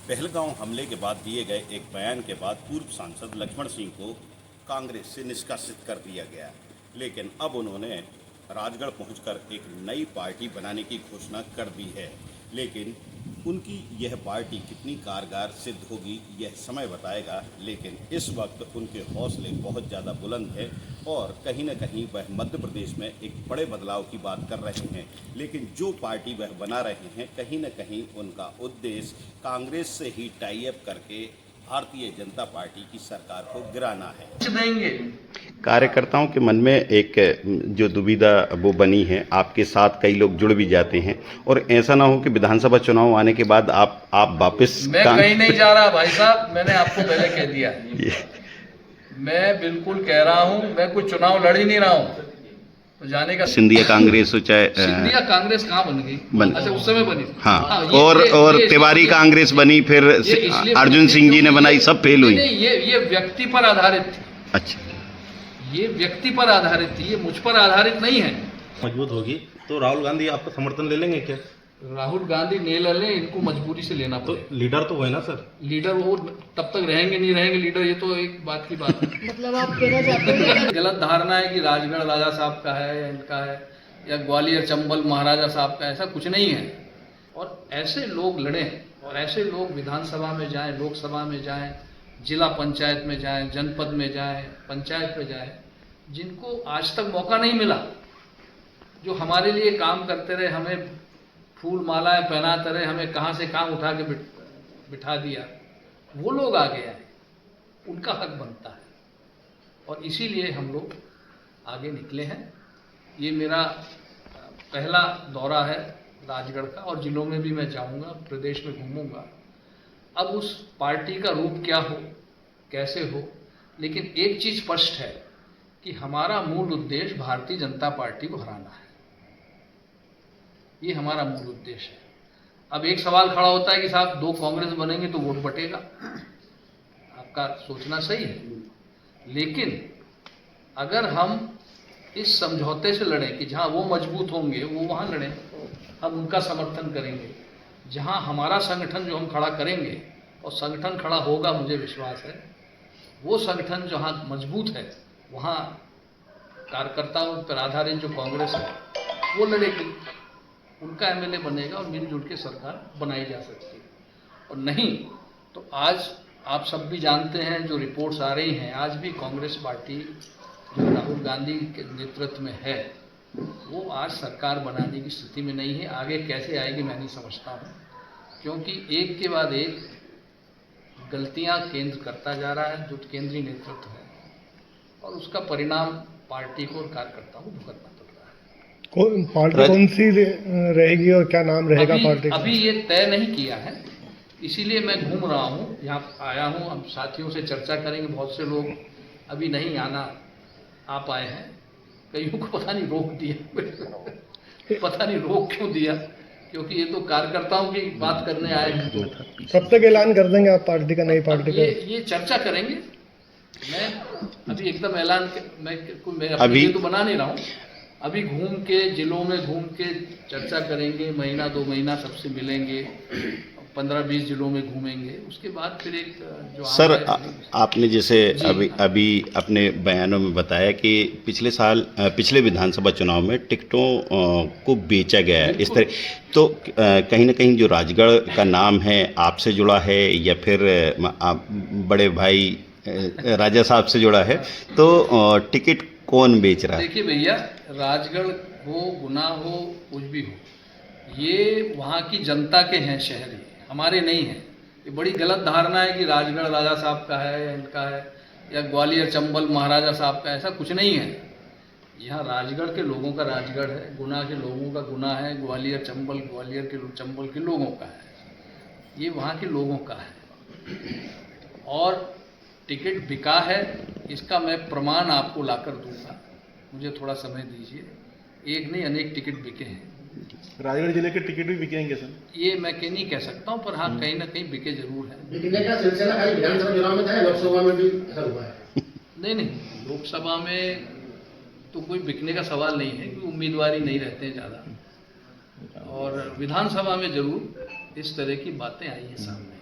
पहलगांव हमले के बाद दिए गए एक बयान के बाद पूर्व सांसद लक्ष्मण सिंह को कांग्रेस से निष्कासित कर दिया गया, लेकिन अब उन्होंने राजगढ़ पहुंचकर एक नई पार्टी बनाने की घोषणा कर दी है। लेकिन उनकी यह पार्टी कितनी कारगर सिद्ध होगी यह समय बताएगा, लेकिन इस वक्त उनके हौसले बहुत ज़्यादा बुलंद हैं और कहीं न कहीं वह मध्य प्रदेश में एक बड़े बदलाव की बात कर रहे हैं। लेकिन जो पार्टी वह बना रहे हैं कहीं न कहीं उनका उद्देश्य कांग्रेस से ही टाई अप करके भारतीय जनता पार्टी की सरकार को गिराना है। देंगे कार्यकर्ताओं के मन में एक जो दुविधा वो बनी है, आपके साथ कई लोग जुड़ भी जाते हैं और ऐसा ना हो कि विधानसभा चुनाव आने के बाद आप वापस मैं कहीं नहीं जा रहा भाई साहब, मैंने आपको पहले कह दिया। मैं बिल्कुल कह रहा हूं, मैं कोई चुनाव लड़ ही नहीं रहा हूं, तो जाने का सिंधिया कांग्रेस हो चाहे सिंधिया कांग्रेस कहाँ बन गई? अच्छा, उस समय बनी। हाँ, ये और तिवारी कांग्रेस बनी, फिर अर्जुन सिंह जी ने बनाई, सब फेल हुई। नहीं, ये व्यक्ति पर आधारित थी। अच्छा, ये व्यक्ति पर आधारित थी, ये मुझ पर आधारित नहीं है। मजबूत होगी तो राहुल गांधी आपका समर्थन ले लेंगे क्या? राहुल गांधी ले ले, इनको मजबूरी से लेना तो पड़ेगा। लीडर तो है ना सर? लीडर वो तब तक रहेंगे नहीं रहेंगे लीडर, ये तो एक बात की बात है। मतलब आप कहना चाहते हैं गलत धारणा है कि राजगढ़ राजा साहब का है या इनका है, या ग्वालियर चंबल महाराजा साहब का, ऐसा कुछ नहीं है। और ऐसे लोग लड़ें और ऐसे लोग विधानसभा में जाएं, लोकसभा में जाएं, जिला पंचायत में जाएं, जनपद में जाएं, पंचायत में जाएं, जिनको आज तक मौका नहीं मिला, जो हमारे लिए काम करते रहे, हमें फूल मालाएं पहनाते रहे, हमें कहाँ से कहाँ उठा के बिठा दिया, वो लोग आगे आए, उनका हक बनता है। और इसीलिए हम लोग आगे निकले हैं। ये मेरा पहला दौरा है राजगढ़ का, और जिलों में भी मैं जाऊंगा, प्रदेश में घूमूंगा। अब उस पार्टी का रूप क्या हो, कैसे हो, लेकिन एक चीज स्पष्ट है कि हमारा मूल उद्देश्य भारतीय जनता पार्टी को हराना है। ये हमारा मूल उद्देश्य है। अब एक सवाल खड़ा होता है कि साहब 2 कांग्रेस बनेंगे तो वोट बटेगा। आपका सोचना सही है, लेकिन अगर हम इस समझौते से लड़ें कि जहां वो मजबूत होंगे वो वहां लड़ें, हम उनका समर्थन करेंगे। जहां हमारा संगठन जो हम खड़ा करेंगे, और संगठन खड़ा होगा, मुझे विश्वास है, वो संगठन जहां मजबूत है वहां कार्यकर्ताओं पर आधारित जो कांग्रेस है वो लड़ेगी, उनका एमएलए बनेगा और मिलजुल के सरकार बनाई जा सकती है। और नहीं तो आज आप सब भी जानते हैं, जो रिपोर्ट्स आ रही हैं, आज भी कांग्रेस पार्टी जो राहुल गांधी के नेतृत्व में है, वो आज सरकार बनाने की स्थिति में नहीं है। आगे कैसे आएगी मैं नहीं समझता हूँ, क्योंकि एक के बाद एक गलतियाँ केंद्र करता जा रहा है, जो केंद्रीय नेतृत्व है, और उसका परिणाम पार्टी को और कार्यकर्ताओं को भुगतना पड़ रहा है। पार्टी कौन सी रहेगी और क्या नाम रहेगा पार्टी का? अभी ये तय नहीं किया है, इसीलिए मैं घूम रहा हूँ, यहाँ आया हूँ। हम साथियों से चर्चा करेंगे। बहुत से लोग अभी नहीं आ पाए हैं, कईयों को पता नहीं रोक दिया पता नहीं रोक क्यों दिया, क्योंकि ये तो कार्यकर्ताओं की बात करने आए हैं। कब तक ऐलान कर देंगे आप पार्टी का, नई पार्टी का? ये चर्चा करेंगे। मैं अभी एकदम ऐलान मैं अभी तो बना नहीं रहा हूँ। अभी घूम के जिलों में घूम के चर्चा करेंगे, महीना 2 महीना सबसे मिलेंगे, 15-20 जिलों में घूमेंगे, उसके बाद फिर एक जो सर आपने जैसे अभी अपने बयानों में बताया कि पिछले विधानसभा चुनाव में टिकटों को बेचा गया है इस तरह, तो कहीं ना कहीं जो राजगढ़ का नाम है आपसे जुड़ा है या फिर बड़े भाई राजा साहब से जुड़ा है, तो टिकट कौन बेच रहा है? देखिए भैया, राजगढ़ हो, गुना हो, कुछ भी हो, ये वहाँ की जनता के हैं शहर, हमारे नहीं हैं। ये बड़ी गलत धारणा है कि राजगढ़ राजा साहब का है या इनका है, या ग्वालियर चंबल महाराजा साहब का, ऐसा कुछ नहीं है। यहाँ राजगढ़ के लोगों का राजगढ़ है, गुना के लोगों का गुना है, ग्वालियर के चंबल के लोगों का है, ये वहाँ के लोगों का है। और टिकट बिका है, इसका मैं प्रमाण आपको लाकर दूंगा, मुझे थोड़ा समय दीजिए। एक नहीं अनेक टिकट बिके हैं। राजगढ़ जिले के टिकट भी बिकेंगे सर? ये मैं नहीं कह सकता हूँ, पर हाँ कहीं ना कहीं बिके जरूर है। बिकने का सिलसिला खाली विधानसभा चुनाव में था, लोकसभा में भी ऐसा हुआ है? नहीं, लोकसभा में तो कोई बिकने का सवाल नहीं है, क्योंकि उम्मीदवार ही नहीं रहते हैं ज़्यादा, और विधानसभा में जरूर इस तरह की बातें आई हैं सामने।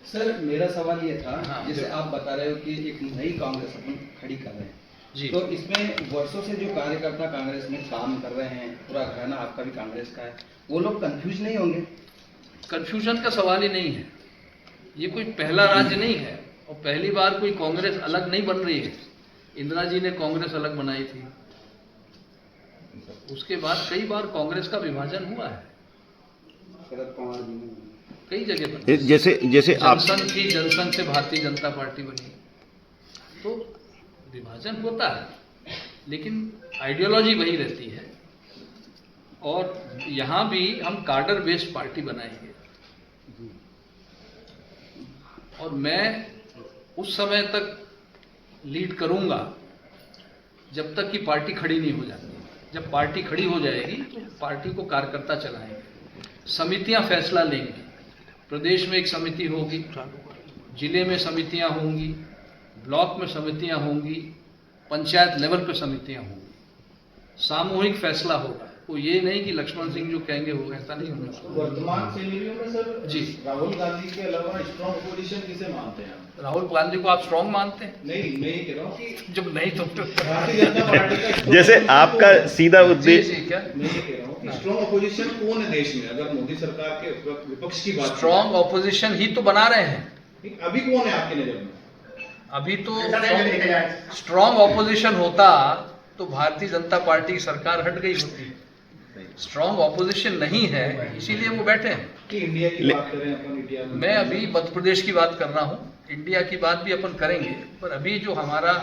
सर मेरा सवाल ये था, हाँ। जैसे आप बता रहे हो कि एक नई कांग्रेस अपन खड़ी कर रहे हैं, जी। तो इसमें वर्षों से जो कार्यकर्ता कांग्रेस में काम कर रहे हैं, पूरा घराना आपका भी कांग्रेस का है, वो लोग कंफ्यूज नहीं होंगे? कन्फ्यूजन का सवाल ही नहीं है। ये कोई पहला राज्य नहीं है और पहली बार कोई कांग्रेस अलग नहीं बन रही है। इंदिरा जी ने कांग्रेस अलग बनाई थी, उसके बाद कई बार कांग्रेस का विभाजन हुआ है, शरद पवार जी ने कई जगह बना। जैसे आप जनसंघ थी, जनसंघ से भारतीय जनता पार्टी बनी, तो विभाजन होता है लेकिन आइडियोलॉजी वही रहती है। और यहाँ भी हम कार्डर बेस्ड पार्टी बनाएंगे और मैं उस समय तक लीड करूंगा जब तक कि पार्टी खड़ी नहीं हो जाती। जब पार्टी खड़ी हो जाएगी तो पार्टी को कार्यकर्ता चलाएंगे, समितियां फैसला लेंगी। प्रदेश में एक समिति होगी, जिले में समितियां होंगी, ब्लॉक में समितियां होंगी, पंचायत लेवल पे समितियां होंगी, सामूहिक फैसला होगा। तो ये नहीं कि लक्ष्मण सिंह जो कहेंगे वो ऐसा नहीं होगा। वर्तमान सिनेरियो में सर जी, राहुल गांधी के अलावा स्ट्रॉन्ग अपोजिशन किसे मानते हैं आप? राहुल गांधी को आप स्ट्रांग मानते हैं? नहीं, मैं ये कह रहा हूँ कि जब नहीं तो भारतीय जनता पार्टी का strong जैसे opposition आपका कौन है? सीधा जी उद्देश्य जी क्या मैं ये कह रहा हूँ कि स्ट्रॉन्ग अपोजिशन कौन है देश में? अगर मोदी सरकार के विपक्ष की बात स्ट्रांग ऑपोजिशन ही तो बना रहे हैं। करें, अभी कौन है आपकी नजर में? अभी तो स्ट्रांग ऑपोजिशन होता तो भारतीय जनता पार्टी की सरकार हट गई होती। स्ट्रांग ऑपोजिशन नहीं है, इसीलिए वो बैठे हैं। कि इंडिया की बात करें अपन, इंडिया में मैं अभी मध्य प्रदेश की बात कर रहा हूँ, इंडिया की बात भी अपन करेंगे, पर अभी जो हमारा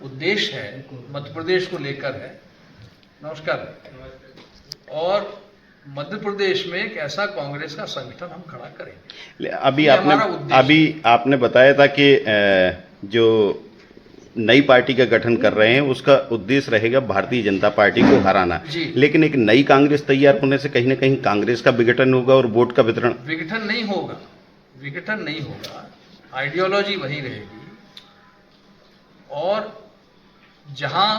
उद्देश्य है मध्य प्रदेश को लेकर है। नमस्कार। और मध्य प्रदेश में एक ऐसा कांग्रेस का संगठन हम खड़ा करेंगे। अभी ये हमारा उद्देश्य आपने बताया था कि जो नई पार्टी का गठन कर रहे हैं उसका उद्देश्य रहेगा भारतीय जनता पार्टी को हराना। जी। लेकिन एक नई कांग्रेस तैयार होने से कहीं ना कहीं कांग्रेस का विघटन होगा और वोट का वितरण। विघटन नहीं होगा, विघटन नहीं होगा, आइडियोलॉजी वही रहेगी। और जहां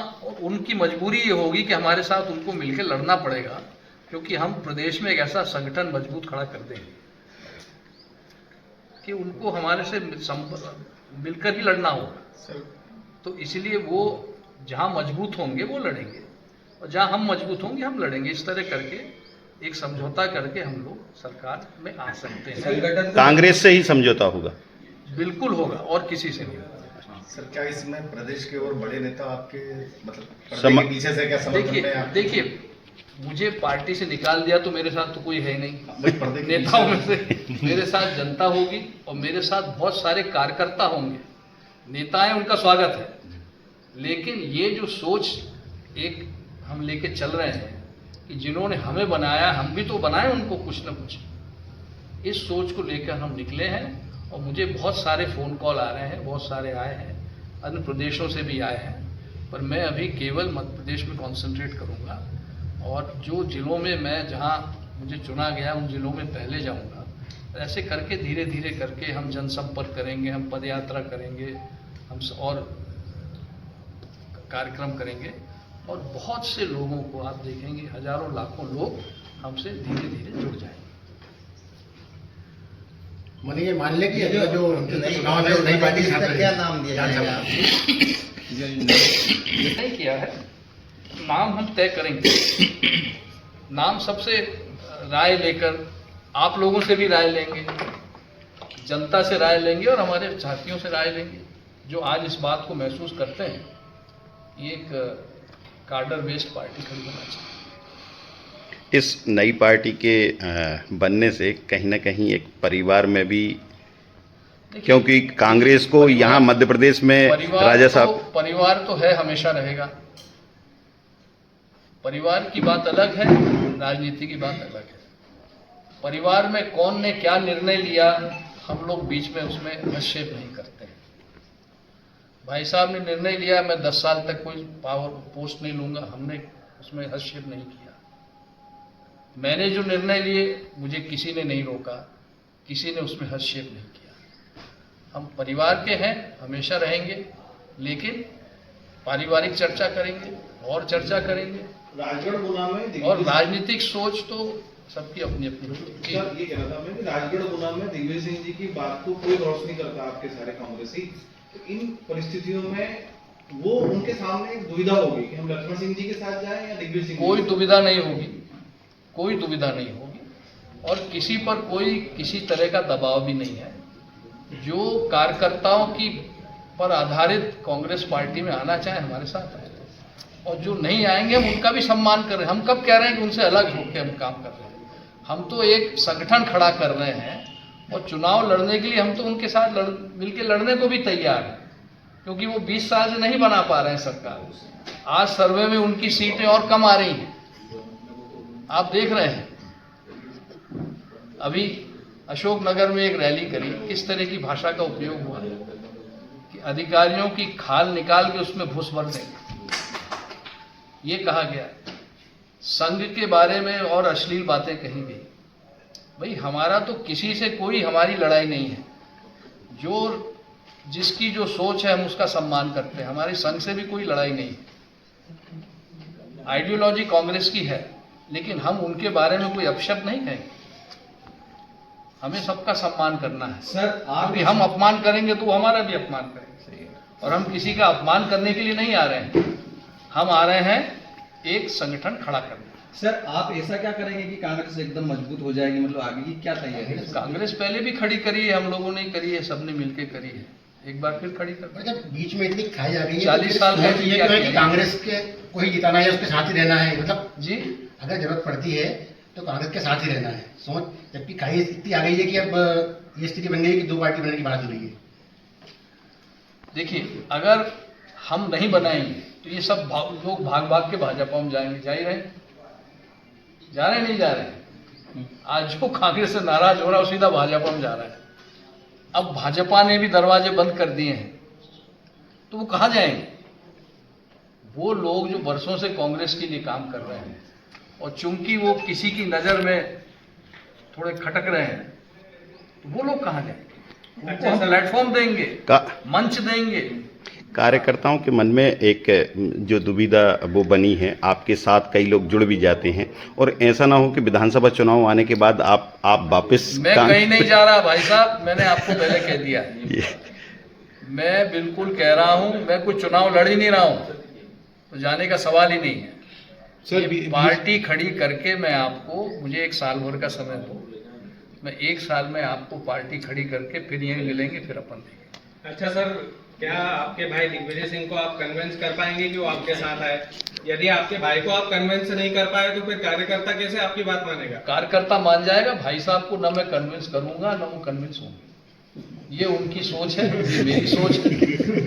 उनकी मजबूरी ये होगी कि हमारे साथ उनको मिलकर लड़ना पड़ेगा, क्योंकि हम प्रदेश में एक ऐसा संगठन मजबूत खड़ा कर देंगे कि उनको हमारे से मिलकर ही लड़ना होगा। तो इसलिए वो जहां मजबूत होंगे वो लड़ेंगे और जहां हम मजबूत होंगे हम लड़ेंगे। इस तरह करके एक समझौता करके हम लोग सरकार में आ सकते हैं। संगठन को कांग्रेस से ही समझौता होगा? बिल्कुल होगा और किसी से नहीं होगा। सर क्या इसमें प्रदेश के और बड़े नेता आपके मतलब पर्दे सम- के पीछे से क्या समर्थन में आप? देखिए मुझे पार्टी से निकाल दिया तो मेरे साथ तो कोई है नहीं। भाई पर्दे के नेताओं में पीछे से मेरे साथ जनता होगी और मेरे साथ बहुत सारे कार्यकर्ता होंगे। नेता हैं, उनका स्वागत है, लेकिन ये जो सोच एक हम लेके चल रहे हैं कि जिन्होंने हमें बनाया हम भी तो बनाए उनको कुछ न कुछ, इस सोच को लेकर हम निकले हैं। और मुझे बहुत सारे फ़ोन कॉल आ रहे हैं, बहुत सारे आए हैं, अन्य प्रदेशों से भी आए हैं, पर मैं अभी केवल मध्य प्रदेश में कॉन्सेंट्रेट करूँगा। और जो जिलों में मैं जहाँ मुझे चुना गया उन जिलों में पहले जाऊँगा। ऐसे करके धीरे धीरे करके हम जनसंपर्क करेंगे, हम पदयात्रा करेंगे, हम और कार्यक्रम करेंगे और बहुत से लोगों को आप देखेंगे, हजारों लाखों लोग हमसे धीरे धीरे जुड़ जाएंगे। मानिए ये मान ले कि अगला जो चुनाव है वो नई पार्टी का क्या नाम दिया जाएगा? नहीं किया है, नाम हम तय करेंगे। नाम सबसे राय लेकर, आप लोगों से भी राय लेंगे, जनता से राय लेंगे और हमारे साथियों से राय लेंगे जो आज इस बात को महसूस करते हैं ये एक कार्डर बेस्ड पार्टी खड़ी होना चाहिए। इस नई पार्टी के बनने से कहीं ना कहीं एक परिवार में भी, क्योंकि कांग्रेस को यहाँ मध्य प्रदेश में राजा साहब, परिवार तो है, हमेशा रहेगा। परिवार की बात अलग है, राजनीति की बात अलग है। परिवार में कौन ने क्या निर्णय लिया हम लोग बीच में उसमें हस्तक्षेप नहीं करते हैं। भाई साहब ने निर्णय लिया मैं 10 साल तक कोई पावर पोस्ट नहीं लूंगा, हमने उसमें हस्तक्षेप नहीं किया। मैंने जो निर्णय लिए मुझे किसी ने नहीं रोका, किसी ने उसमें हस्तक्षेप नहीं किया। हम परिवार के हैं, हमेशा रहेंगे, लेकिन पारिवारिक चर्चा करेंगे और चर्चा करेंगे। राजगढ़ गुना में और राजनीतिक सोच तो सबकी अपनी अपनी जी। सर ये कहना था मैं कि राजगढ़ गुना में दिग्विजय सिंह जी की बात को कोई गौर नहीं करता आपके सारे कांग्रेसी। तो इन परिस्थितियों में वो उनके सामने एक दुविधा होगी कि हम लक्ष्मण सिंह जी के साथ जाएं या दिग्विजय सिंह। कोई दुविधा नहीं होगी, कोई दुविधा नहीं होगी, और किसी पर कोई किसी तरह का दबाव भी नहीं है। जो कार्यकर्ताओं की पर आधारित कांग्रेस पार्टी में आना चाहे हमारे साथ है, और जो नहीं आएंगे हम उनका भी सम्मान कर रहे हैं। हम कब कह रहे हैं कि उनसे अलग होकर हम काम कर रहे हैं? हम तो एक संगठन खड़ा कर रहे हैं, और चुनाव लड़ने के लिए हम तो उनके साथ मिलकर लड़ने को भी तैयार हैं, क्योंकि वो 20 साल से नहीं बना पा रहे हैं सरकार। आज सर्वे में उनकी सीटें और कम आ रही हैं, आप देख रहे हैं। अभी अशोकनगर में एक रैली करी, किस तरह की भाषा का उपयोग हुआ कि अधिकारियों की खाल निकाल के उसमें घुस भर देंगे, ये कहा गया। संघ के बारे में और अश्लील बातें कही गई। भाई हमारा तो किसी से कोई हमारी लड़ाई नहीं है, जो जिसकी जो सोच है हम उसका सम्मान करते हैं। हमारी संघ से भी कोई लड़ाई नहीं है। आइडियोलॉजी कांग्रेस की है, लेकिन हम उनके बारे में कोई अपशब्द नहीं कहेंगे। हमें सबका सम्मान करना है सर आप अभी हम अपमान करेंगे तो वो हमारा भी अपमान करेंगे, और हम किसी का अपमान करने के लिए नहीं आ रहे हैं। हम आ रहे हैं एक संगठन खड़ा करने। सर आप ऐसा क्या करेंगे कि कांग्रेस एकदम मजबूत हो जाएगी, मतलब आगे की क्या तैयारी है? कांग्रेस पहले भी खड़ी करी है, हम लोगों ने करी है, सबने मिलकर करी है, एक बार फिर खड़ी कर। मतलब बीच में इतनी खाई जा रही है 40 साल तो ये तो है कि कांग्रेस के को ही जिताना है, उसके साथ ही रहना है। मतलब जी, अगर जरूरत पड़ती है तो कांग्रेस के साथ ही रहना है सोच। जबकि खाई इतनी आ गई है कि अब ये स्थिति बन गई कि 2 पार्टी बनने की बात हो रही है। देखिए अगर हम नहीं बनाएंगे तो ये सब लोग भाग भाग के भाजपा में जाएंगे। जा ही रहे, जा रहे नहीं जा रहे। आज जो कांग्रेस से नाराज हो रहा है वो सीधा भाजपा में जा रहा है। अब भाजपा ने भी दरवाजे बंद कर दिए हैं, तो वो कहाँ जाएंगे? वो लोग जो वर्षों से कांग्रेस के लिए काम कर रहे हैं, और चूंकि वो किसी की नजर में थोड़े खटक रहे हैं, तो वो लोग कहाँ जाएंगे? उनको हम प्लेटफॉर्म देंगे, मंच देंगे। कार्यकर्ताओं के मन में एक जो दुविधा वो बनी है, आपके साथ कई लोग जुड़ भी जाते हैं, और ऐसा ना हो कि विधानसभा चुनाव आने के बाद आप वापस। मैं कहीं नहीं जा रहा भाई साहब, मैंने आपको पहले कह दिया। मैं बिल्कुल कह रहा हूं, मैं कोई चुनाव लड़ ही नहीं रहा हूं, तो जाने का सवाल ही नहीं है। ये पार्टी खड़ी करके मैं आपको, मुझे 1 साल भर का समय दो, मैं 1 साल में आपको पार्टी खड़ी करके फिर यहीं मिलेंगे, फिर अपन देखेंगे। अच्छा सर, क्या आपके भाई दिग्विजय सिंह को आप कन्विंस कर पाएंगे कि वो आपके साथ आए? यदि आपके भाई को आप कन्विंस नहीं कर पाए तो फिर कार्यकर्ता कैसे आपकी बात मानेगा? कार्यकर्ता मान जाएगा। भाई साहब को न मैं कन्विंस करूंगा न वो कन्विंस होंगे। ये उनकी सोच है, ये मेरी सोच है।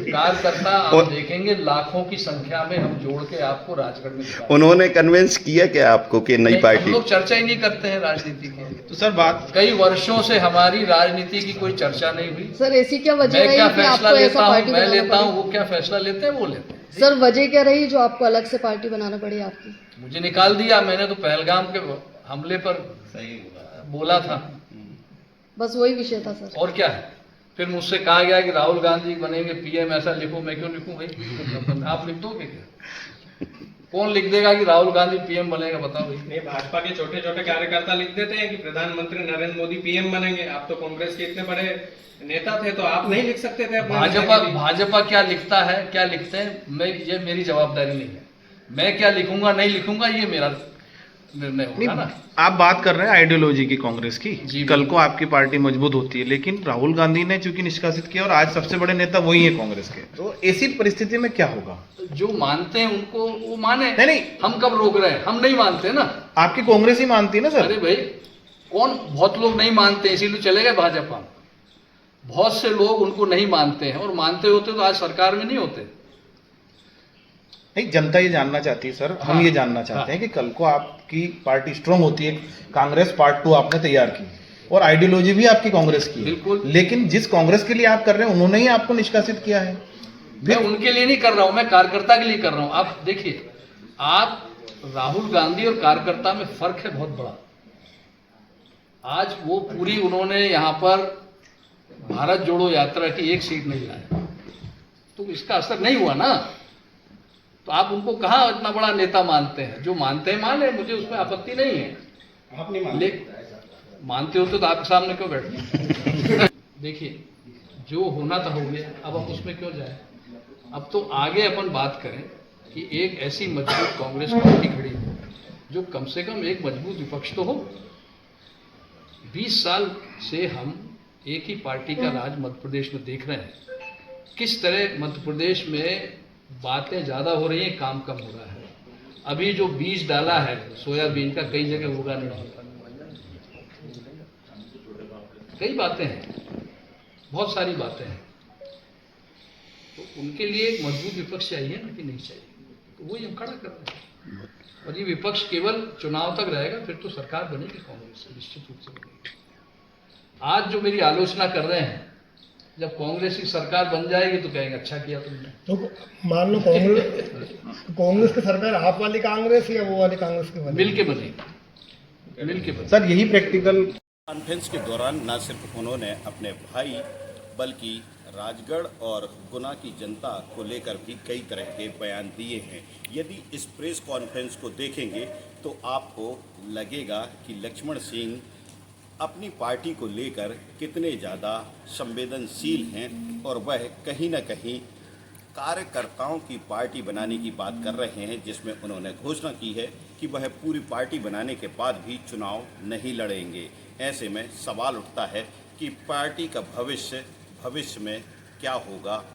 कार्यकर्ता आप देखेंगे लाखों की संख्या में हम जोड़ के आपको राजगढ़ में दिखाएंगे। उन्होंने कन्विंस किया क्या आपको कि नई पार्टी? हम लोग चर्चा ही नहीं करते हैं राजनीति की। तो सर बात, कई वर्षों से हमारी राजनीति की कोई चर्चा नहीं हुई। सर ऐसी क्या वजह मैं रही क्या कि फैसला आपको लेता ऐसा हूँ पार्टी मैं बनाना लेता हूँ, पड़े? वो क्या फैसला लेते हैं वो लेते हैं। सर वजह क्या रही जो आपको अलग से पार्टी बनाना पड़ी आपकी? मुझे निकाल दिया, मैंने तो पहलगाम के हमले पर बोला था, बस वही विषय था सर। और क्या है। फिर मुझसे कहा गया कि राहुल गांधी बनेंगे पीएम, ऐसा लिखो। मैं क्यों लिखूं भाई? आप लिख दोगे क्या? कौन लिख देगा कि राहुल गांधी पीएम बनेगा? बताओ भाई। नहीं, भाजपा के छोटे छोटे कार्यकर्ता लिख देते हैं कि प्रधानमंत्री नरेंद्र मोदी पीएम बनेंगे। आप तो कांग्रेस के इतने बड़े नेता थे, तो आप नहीं लिख सकते थे अपने? भाजपा क्या लिखता है, क्या लिखते हैं, मैं, ये मेरी जवाबदारी नहीं है। मैं क्या लिखूंगा नहीं लिखूंगा ये मेरा निर्णय होगा ना। आप बात कर रहे हैं आइडियोलॉजी की कांग्रेस की, जी, कल को आपकी पार्टी मजबूत होती है, लेकिन राहुल गांधी ने चूंकि निष्कासित किया और आज सबसे बड़े नेता वही है कांग्रेस के, तो ऐसी परिस्थिति में क्या होगा? जो मानते हैं उनको वो माने। नहीं, हम कब रोक रहे हैं? हम नहीं मानते ना। आपकी कांग्रेस ही मानती है ना सर। अरे भाई कौन, बहुत लोग नहीं मानते, इसीलिए चले गए भाजपा। बहुत से लोग उनको नहीं मानते हैं, और मानते होते तो आज सरकार में नहीं होते। नहीं, जनता ये जानना चाहती है सर, हम ये जानना चाहते हैं कि कल को आपकी पार्टी स्ट्रांग होती है, कांग्रेस पार्ट 2 आपने तैयार की और आइडियोलॉजी भी आपकी कांग्रेस की है, बिल्कुल। लेकिन जिस कांग्रेस के लिए आप कर रहे हैं उन्होंने ही आपको निष्कासित किया है। मैं उनके लिए नहीं कर रहा हूं, मैं कार्यकर्ता के लिए कर रहा हूं। आप देखिए, आप राहुल गांधी और कार्यकर्ता में फर्क है बहुत बड़ा। आज वो पूरी उन्होंने यहां पर भारत जोड़ो यात्रा की 1 सीट नहीं लाए, तो इसका असर नहीं हुआ ना। तो आप उनको कहाँ इतना बड़ा नेता मानते हैं? जो मानते हैं माने, मुझे उसमें आपत्ति नहीं है, आप नहीं मानते? मानते हो तो आपके सामने क्यों बैठे? देखिए, जो होना था हो गया, अब हम उसमें क्यों जाए? अब तो आगे अपन बात करें कि एक ऐसी मजबूत कांग्रेस पार्टी खड़ी हो जो कम से कम एक मजबूत विपक्ष तो हो। 20 साल से हम एक ही पार्टी का राज मध्य प्रदेश में देख रहे हैं। किस तरह मध्य प्रदेश में बातें ज़्यादा हो रही हैं, काम कम हो रहा है। अभी जो बीज डाला है सोयाबीन का, कई जगह उगा नहीं है। कई बातें हैं, बहुत सारी बातें हैं। तो उनके लिए एक मजबूत विपक्ष चाहिए ना, कि नहीं चाहिए? तो वही हम खड़ा कर रहे हैं। और ये विपक्ष केवल चुनाव तक रहेगा, फिर तो सरकार बनेगी कांग्रेस से, निश्चित रूप से बनेगी। आज जो मेरी आलोचना कर रहे हैं, जब कांग्रेस की सरकार बन जाएगी तो कहेंगे अच्छा किया तुमने। तो मान लो कांग्रेस की सरकार आप वाली कांग्रेस या वो वाली कांग्रेस की बनेगी? मिल के बनेगी, मिल के बनेगी। सर यही प्रैक्टिकल कॉन्फ्रेंस के दौरान न सिर्फ उन्होंने अपने भाई बल्कि राजगढ़ और गुना की जनता को लेकर भी कई तरह के बयान दिए हैं। यदि इस प्रेस कॉन्फ्रेंस को देखेंगे तो आपको लगेगा कि लक्ष्मण सिंह अपनी पार्टी को लेकर कितने ज़्यादा संवेदनशील हैं और वह कहीं न कहीं कार्यकर्ताओं की पार्टी बनाने की बात कर रहे हैं, जिसमें उन्होंने घोषणा की है कि वह पूरी पार्टी बनाने के बाद भी चुनाव नहीं लड़ेंगे। ऐसे में सवाल उठता है कि पार्टी का भविष्य में क्या होगा।